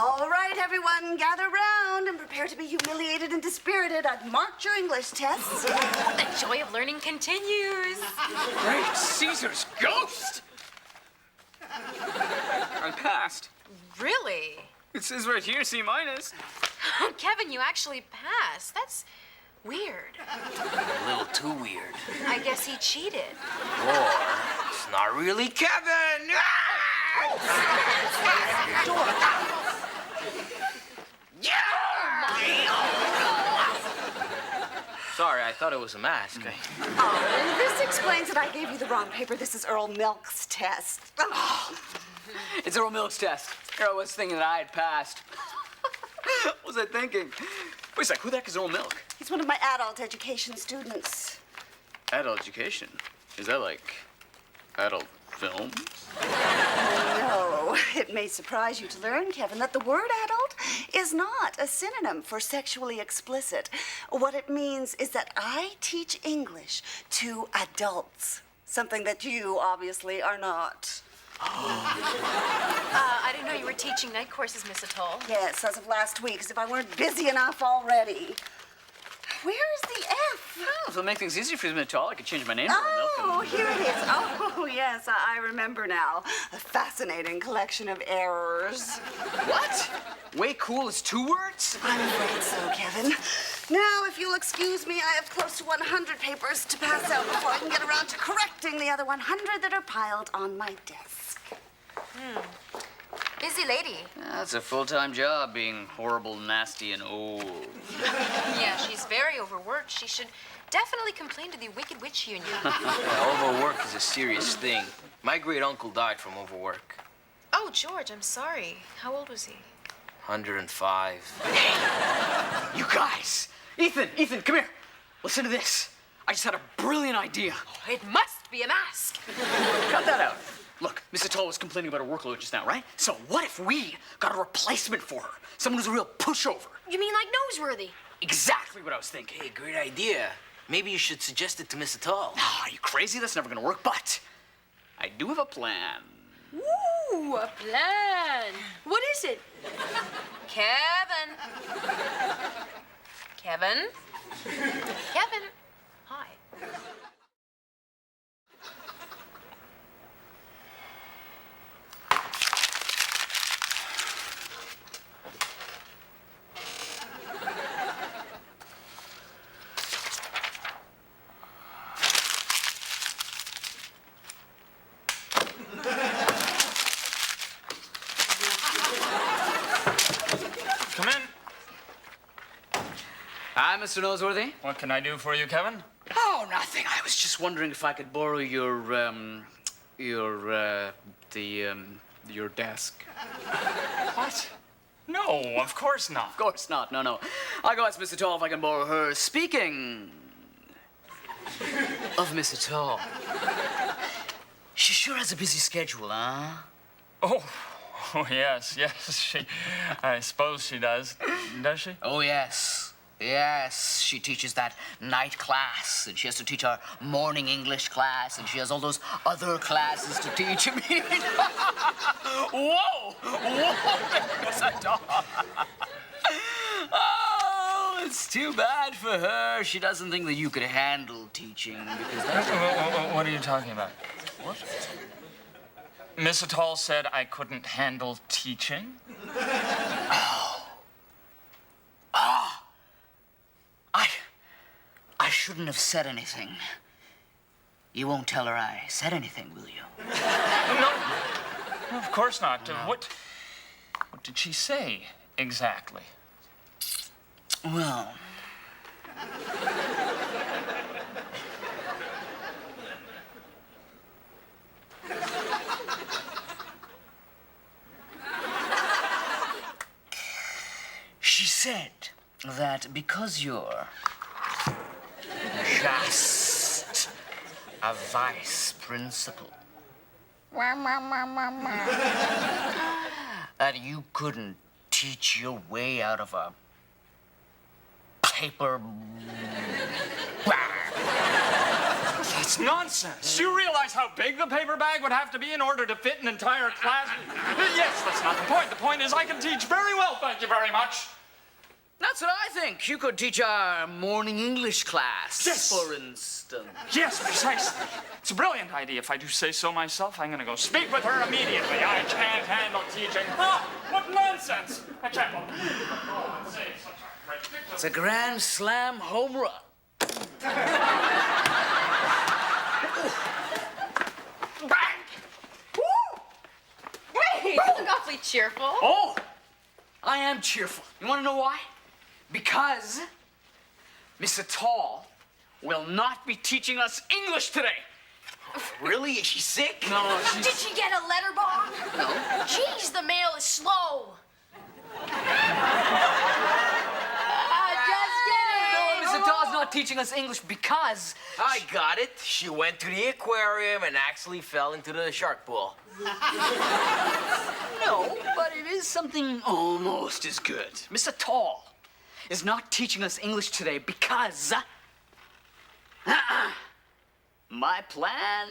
All right, everyone, gather round and prepare to be humiliated and dispirited. I've marked your English tests. The joy of learning continues. Great Caesar's ghost! I passed. Really? It says right here, C minus. Kevin, you actually passed. That's weird. A little too weird. I guess he cheated. Or it's not really Kevin. Sorry, I thought it was a mask. Oh, this explains that I gave you the wrong paper. This is Earl Milk's test. Oh. It's Earl Milk's test. Here I was thinking that I had passed. What was I thinking? Wait a sec, who the heck is Earl Milk? He's one of my adult education students. Adult education? Is that like adult films? No, it may surprise you to learn, Kevin, that the word adult is not a synonym for sexually explicit. What it means is that I teach English to adults, something that you obviously are not. I didn't know you were teaching night courses, Miss Atoll. Yes, as of last week, as if I weren't busy enough already. Where is the F? Well, if it'll make things easier for you, Miss Tall, I could change my name to Earl Milk. Oh, here it is. Oh, yes, I remember now. A fascinating collection of errors. What? Way cool is 2 words? I'm afraid so, Kevin. Now, if you'll excuse me, I have close to 100 papers to pass out before I can get around to correcting the other 100 that are piled on my desk. Busy lady. That's a full-time job, being horrible, nasty, and old. Yeah, she's very overworked. She should definitely complain to the Wicked Witch Union. Yeah, overwork is a serious thing. My great uncle died from overwork. Oh, George, I'm sorry. How old was he? 105. You guys! Ethan, come here. Listen to this. I just had a brilliant idea. It must be a mask. Cut that out. Look, Miss Atoll was complaining about her workload just now, right? So what if we got a replacement for her? Someone who's a real pushover. You mean like Noseworthy? Exactly what I was thinking. Hey, great idea. Maybe you should suggest it to Miss Atoll. Oh, are you crazy? That's never gonna work, but I do have a plan. Ooh, a plan. What is it? Kevin. Kevin? Kevin. Hi. Come in. Hi, Mr. Noseworthy. What can I do for you, Kevin? Oh, nothing. I was just wondering if I could borrow your desk. What? No, of course not. Of course not. No. I'll go ask Miss Atoll if I can borrow her. Speaking of Miss Atoll, she sure has a busy schedule, huh? Oh, yes. I suppose she does. Does she? Oh, yes. Yes, she teaches that night class, and she has to teach our morning English class, and she has all those other classes to teach. Whoa, Miss Atoll. Oh, it's too bad for her. She doesn't think that you could handle teaching, because that's... What are you talking about? What? Miss Atoll said I couldn't handle teaching? I shouldn't have said anything. You won't tell her I said anything, will you? No, of course not. What did she say exactly? Well... She said that because you're just a vice principal, that you couldn't teach your way out of a paper bag. That's nonsense. You realize how big the paper bag would have to be in order to fit an entire class? Yes, that's not the point. The point is I can teach very well, thank you very much. That's what I think. You could teach our morning English class, Yes. for instance. Yes, precisely. It's a brilliant idea. If I do say so myself, I'm going to go speak with her immediately. I can't handle teaching. Ah, what nonsense! I can't believe it. Oh, I'm saying such a ridiculous... It's a grand slam home run. Bang! Woo! Hey, you look awfully cheerful. Oh, I am cheerful. You want to know why? Because Miss Tall will not be teaching us English today. Really? Is she sick? No, Did she's... she get a letter bomb? No. Jeez, the mail is slow. No, Miss Tall's not teaching us English because... I got it. She went to the aquarium and actually fell into the shark pool. No, but it is something almost as good. Miss Tall is not teaching us English today because... my plan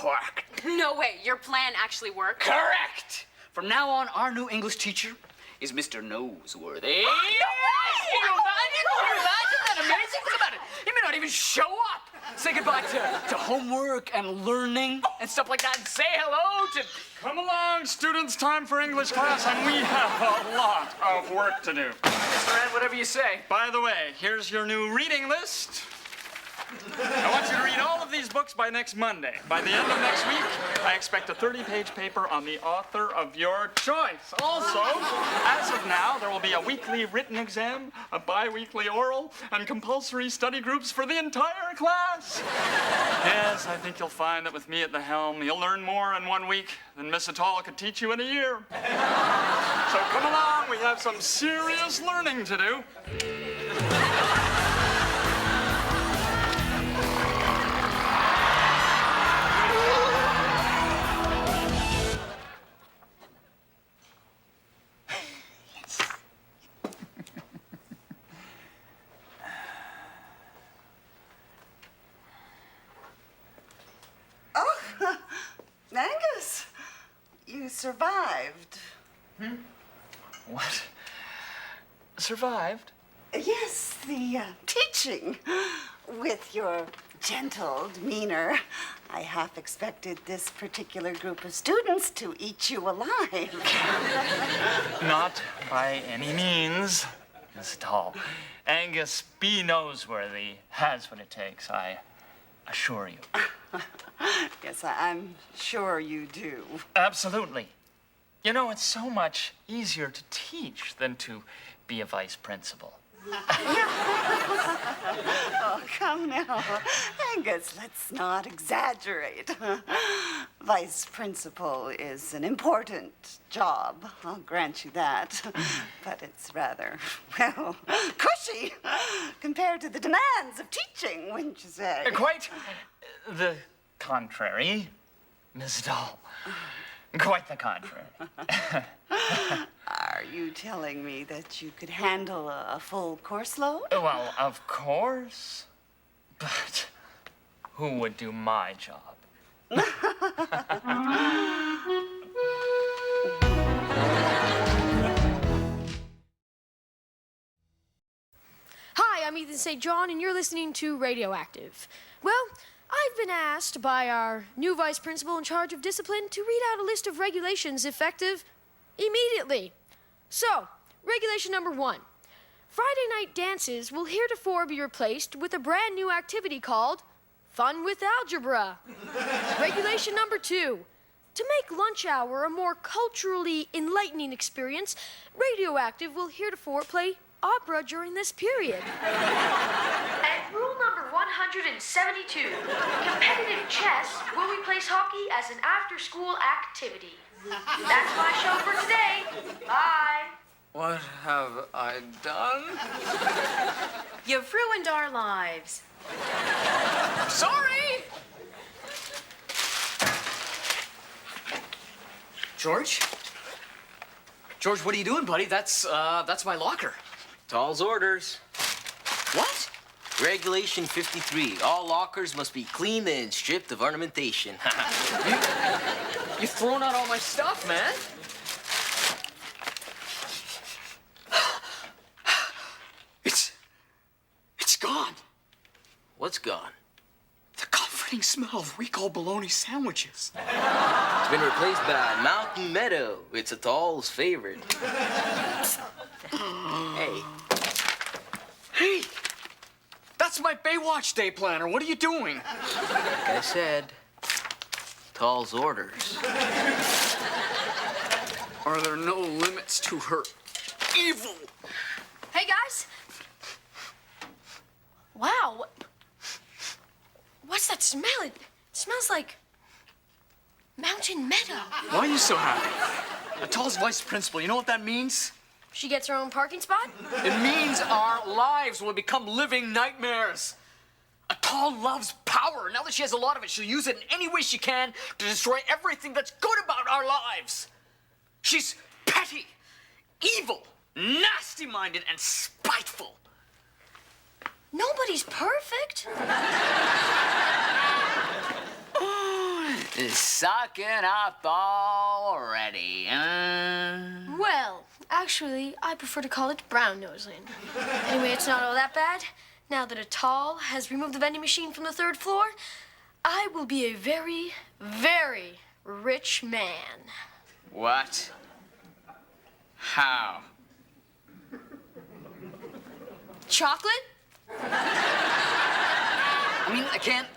worked. No way, your plan actually worked. Correct! From now on, our new English teacher is Mr. Noseworthy. Can you imagine that amazing? Think about it. He may not even show up. Say goodbye to homework and learning and stuff like that, and say hello to... Come along, students. Time for English class, and we have a lot of work to do. Mr. Ed, whatever you say. By the way, here's your new reading list. I want you to read all of these books by next Monday. By the end of next week, I expect a 30-page paper on the author of your choice. Also, as of now, there will be a weekly written exam, a bi-weekly oral, and compulsory study groups for the entire class. Yes, I think you'll find that with me at the helm, you'll learn more in 1 week than Miss Atall could teach you in a year. So come along, we have some serious learning to do. Angus, you survived. What? Survived? Yes, the teaching. With your gentle demeanor, I half expected this particular group of students to eat you alive. Not by any means, Miss Tall. Angus B. Noseworthy has what it takes, I assure you. Yes, I'm sure you do. Absolutely. You know, it's so much easier to teach than to be a vice principal. Oh, come now. Angus, let's not exaggerate. Vice principal is an important job, I'll grant you that. But it's rather, well, cushy compared to the demands of teaching, wouldn't you say? Quite the contrary, Miss Doll. Quite the contrary. Are you telling me that you could handle a full course load? Well, of course. But who would do my job? Hi, I'm Ethan St. John, and you're listening to Radioactive. Well, I've been asked by our new vice principal in charge of discipline to read out a list of regulations effective immediately. So, regulation number 1. Friday night dances will heretofore be replaced with a brand new activity called Fun with Algebra. Regulation number 2. To make lunch hour a more culturally enlightening experience, Radioactive will heretofore play opera during this period. And rule number 172. Competitive chess will replace hockey as an after-school activity. That's my show for today. Bye. What have I done? You've ruined our lives. Sorry! George? George, what are you doing, buddy? That's my locker. Tall's orders. What? Regulation 53. All lockers must be cleaned and stripped of ornamentation. You've thrown out all my stuff, man. It's gone. What's gone? The comforting smell of week-old bologna sandwiches. It's been replaced by Mountain Meadow. It's Atal's favorite. Hey. Hey, that's my Baywatch day planner. What are you doing? Like I said, Atal's orders. Are there no limits to her evil? Hey, guys. Wow. What's that smell? It smells like mountain meadow. Why are you so happy? Atal's vice principal, you know what that means? She gets her own parking spot? It means our lives will become living nightmares. Atal loves power. Now that she has a lot of it, she'll use it in any way she can to destroy everything that's good about our lives. She's petty, evil, nasty-minded, and spiteful. Nobody's perfect. Suck it up already, Well, actually, I prefer to call it brown nosing. Anyway, it's not all that bad. Now that Atal has removed the vending machine from the 3rd floor, I will be a very, very rich man. What? How? Chocolate? I mean, I can't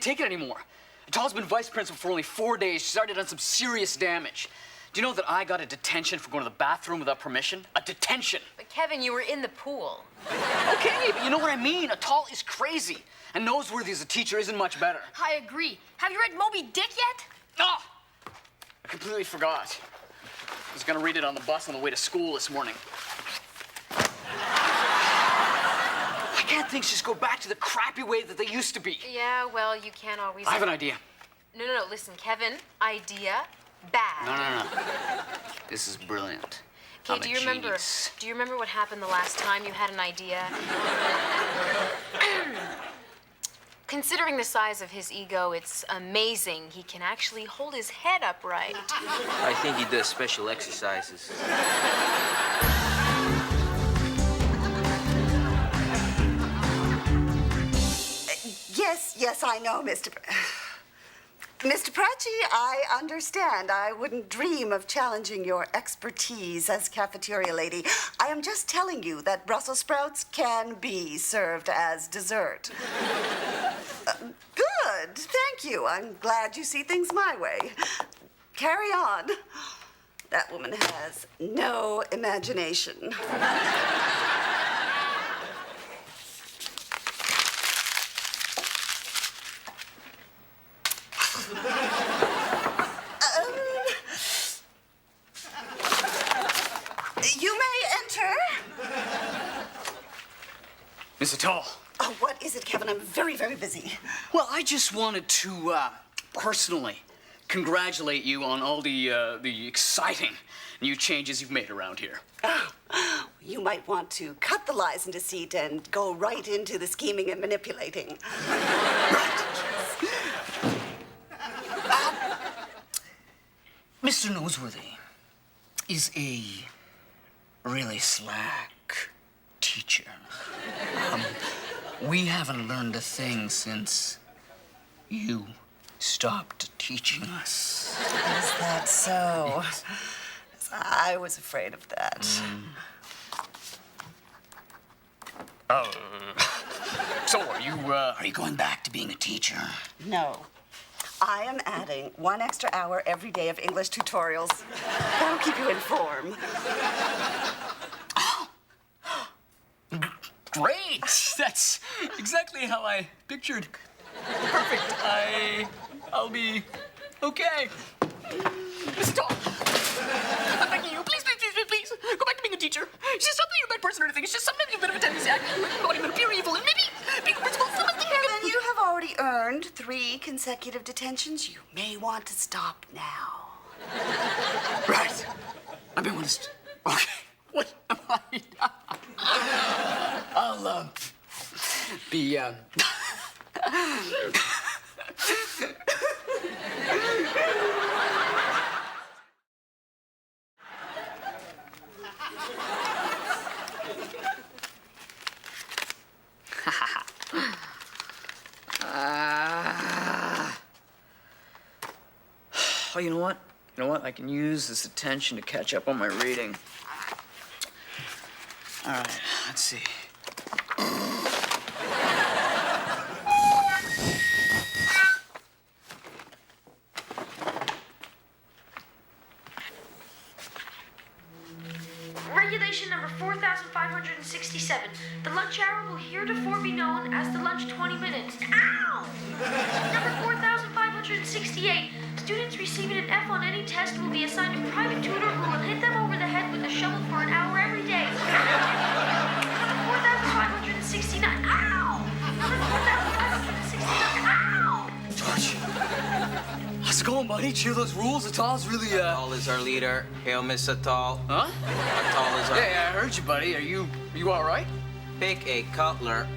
take it anymore. Atal's been vice principal for only 4 days. She's already done some serious damage. Do you know that I got a detention for going to the bathroom without permission? A detention. But Kevin, you were in the pool. Okay, but you know what I mean. Atal is crazy. And Noseworthy as a teacher isn't much better. I agree. Have you read Moby Dick yet? Ah! I completely forgot. I was gonna read it on the bus on the way to school this morning. I can't think just go back to the crappy way that they used to be. Yeah, well, you can't always... I have an idea. No, listen, Kevin, idea, bad. No. This is brilliant. Okay, I'm a do you remember what happened the last time you had an idea? Considering the size of his ego, it's amazing he can actually hold his head upright. I think he does special exercises. Yes, I know, Mr. Mr. Pratchey, I understand. I wouldn't dream of challenging your expertise as cafeteria lady. I am just telling you that Brussels sprouts can be served as dessert. Good, thank you. I'm glad you see things my way. Carry on. That woman has no imagination. You may enter. Miss Atal. Oh, what is it, Kevin? I'm very, very busy. Well, I just wanted to personally congratulate you on all the exciting new changes you've made around here. You might want to cut the lies and deceit and go right into the scheming and manipulating. Mr. Noseworthy is a really slack teacher. We haven't learned a thing since you stopped teaching us. Is that so? Yes. I was afraid of that. So are you going back to being a teacher? No. I am adding 1 extra hour every day of English tutorials. That'll keep you informed. Great! That's exactly how I pictured. Perfect. I'll be okay. Miss Atal, I'm begging you, please, go back to being a teacher. It's just not that you're a bad person or anything. It's just sometimes you're a bit of a tendency to act like you're not even pure evil, and maybe being a principal is something. Kevin, you have already earned 3 consecutive detentions. You may want to stop now. Right. I'm being honest. Okay. What am I? be, Oh, you know what? You know what? I can use this attention to catch up on my reading. All right, let's see. Regulation number 4,567. The lunch hour will heretofore be known as the lunch 20 minutes. Ow! Number 4,568. Students receiving an F on any test will be assigned a private tutor who will hit them over the head with a shovel for an hour every day. Number 4,569. Ow! Number 4,569. Ow! George, how's it going, buddy? Cheer those rules. Atal's really, Atal is our leader. Hail, Miss Atal. Huh? Atal is our... Yeah, I heard you, buddy. Are you all right? Pick a cutler.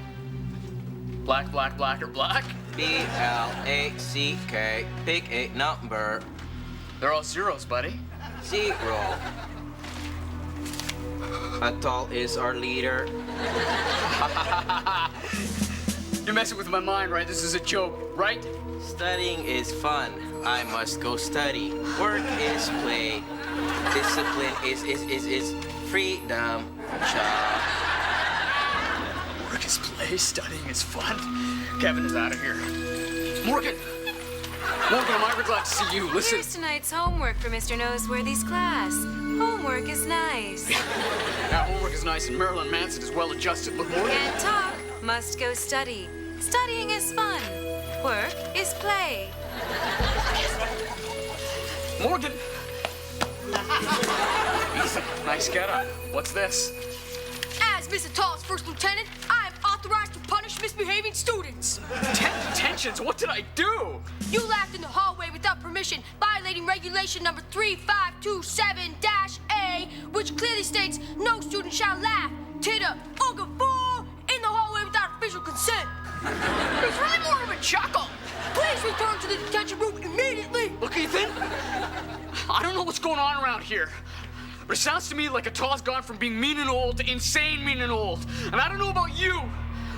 Black, black, black, or black? B-L-A-C-K. Pick a number. They're all zeros, buddy. 0. Atal is our leader. You're messing with my mind, right? This is a joke, right? Studying is fun. I must go study. Work is play. Discipline is freedom. Child. Work is play, studying is fun. Kevin is out of here. Morgan! Morgan, I'm ever glad to see you. Listen. Here's tonight's homework for Mr. Noseworthy's class. Homework is nice. Now, homework is nice, and Marilyn Manson is well adjusted. Look, Morgan. Can't talk, must go study. Studying is fun. Work is play. Morgan! Ethan, nice getup. What's this? As Miss Atal's first lieutenant, I am authorized to punish misbehaving students. 10 detentions? What did I do? You laughed in the hallway without permission, violating regulation number 3527-A, which clearly states no student shall laugh, titter, or guffaw in the hallway without official consent. It's really more of a chuckle. Please return to the detention room immediately. Look, Ethan, I don't know what's going on around here, but it sounds to me like Atal's gone from being mean and old to insane mean and old. And I don't know about you,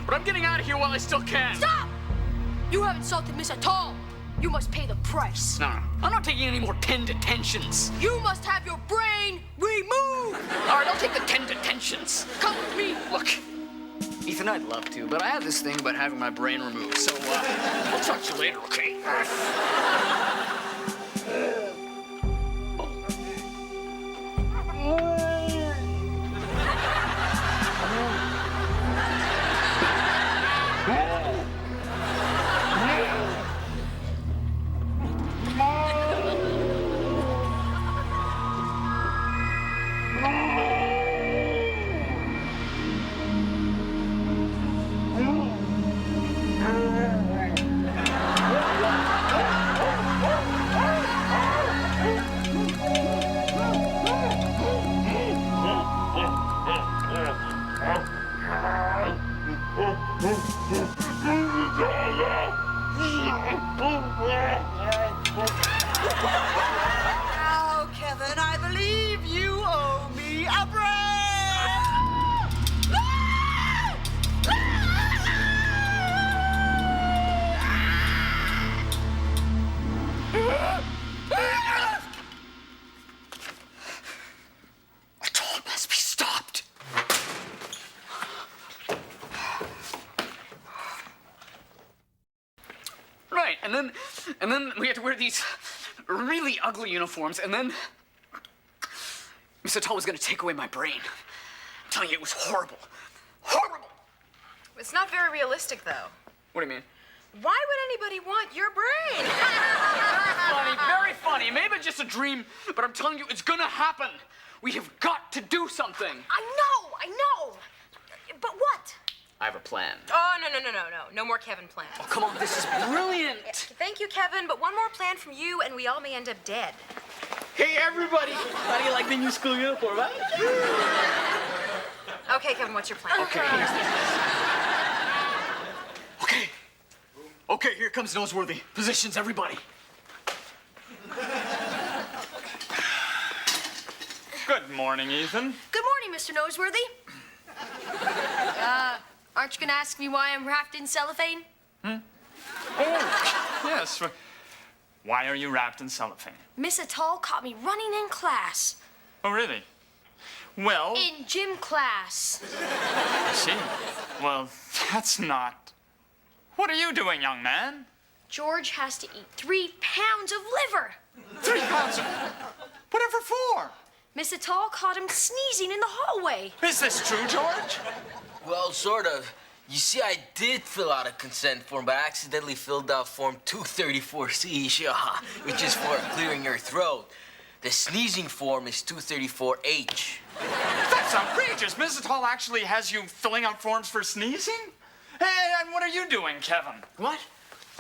but I'm getting out of here while I still can. Stop! You have insulted Miss Atal. You must pay the price. No, I'm not taking any more 10 detentions. You must have your brain removed. All right, I'll take the 10 detentions. Come with me. Look, Ethan, I'd love to, but I have this thing about having my brain removed, so I'll talk to you later, okay? Now, Kevin, I believe you owe me a break. Atal must be stopped. Right, and then we had to wear these really ugly uniforms, and then Miss Atal was gonna take away my brain. I'm telling you, it was horrible. Horrible! It's not very realistic, though. What do you mean? Why would anybody want your brain? Funny, very funny. Maybe it's just a dream, but I'm telling you, it's gonna happen. We have got to do something. I know. But what? I have a plan. Oh, no. No more Kevin plans. Oh, come on, this is brilliant. Thank you, Kevin, but one more plan from you and we all may end up dead. Hey, everybody. How do you like the new school uniform, huh? Okay, Kevin, what's your plan? Okay, here's the Okay, here comes Noseworthy. Positions, everybody. Good morning, Ethan. Good morning, Mr. Noseworthy. Aren't you gonna ask me why I'm wrapped in cellophane? Oh, yes. Why are you wrapped in cellophane? Miss Attal caught me running in class. Oh, really? Well, In gym class. I see. Well, that's not... What are you doing, young man? George has to eat 3 pounds of liver. 3 pounds of... Whatever for? Miss Attal caught him sneezing in the hallway. Is this true, George? Well, sort of. You see, I did fill out a consent form, but I accidentally filled out form 234C, which is for clearing your throat. The sneezing form is 234H. That's outrageous. Mrs. Hall actually has you filling out forms for sneezing? Hey, and what are you doing, Kevin? What?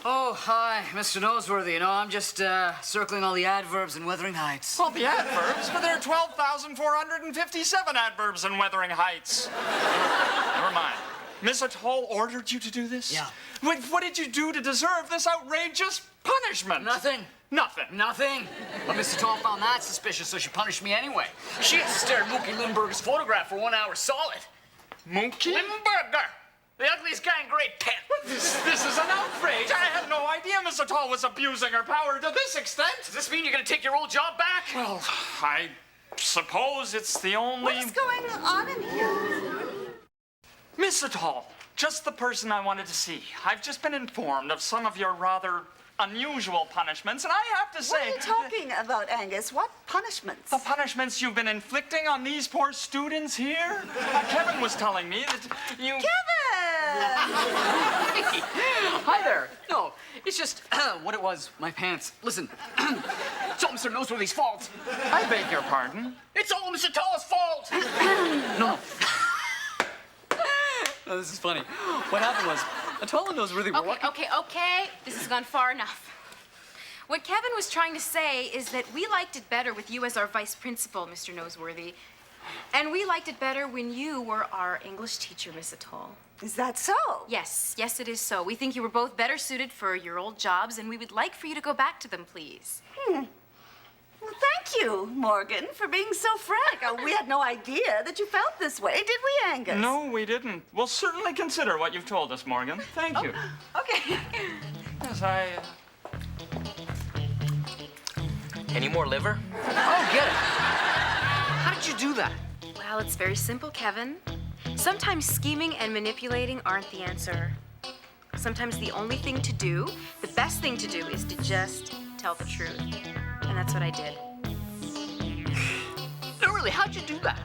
Oh, hi, Mr. Noseworthy. You know, I'm just circling all the adverbs in Wuthering Heights. Well, the adverbs, but there are 12,457 adverbs in Wuthering Heights. Never mind. Miss Atoll ordered you to do this? Yeah. What did you do to deserve this outrageous punishment? Nothing. Nothing. Nothing. But Mr. Tall found that suspicious, so she punished me anyway. She has to stare at Mookie Lindberg's photograph for 1 hour solid. Mookie? Lindberger! The ugliest guy in Great Penn. This is an outrage. I had no idea Miss Atoll was abusing her power to this extent. Does this mean you're gonna take your old job back? Well, I suppose it's the only... What is going on in here? Miss Atoll, just the person I wanted to see. I've just been informed of some of your rather unusual punishments, and I have to say... What are you talking about, Angus? What punishments? The punishments you've been inflicting on these poor students here? Kevin was telling me that you... Kevin! Hi there. No, it's just what it was, my pants. Listen, it's all Mr. Noseworthy's fault. I beg your pardon? It's all Mr. Tall's fault. No. No, this is funny. What happened was, Atoll and Noseworthy were walking... Okay. This has gone far enough. What Kevin was trying to say is that we liked it better with you as our vice principal, Mr. Noseworthy. And we liked it better when you were our English teacher, Miss Atoll. Is that so? Yes, it is so. We think you were both better suited for your old jobs, and we would like for you to go back to them, please. Well, thank you, Morgan, for being so frank. We had no idea that you felt this way, did we, Angus? No, we didn't. We'll certainly consider what you've told us, Morgan. Thank you. Okay. Yes, Any more liver? Oh, get it. How did you do that? Well, it's very simple, Kevin. Sometimes scheming and manipulating aren't the answer. Sometimes the only thing to do, the best thing to do, is to just tell the truth. And that's what I did. No, really, how'd you do that?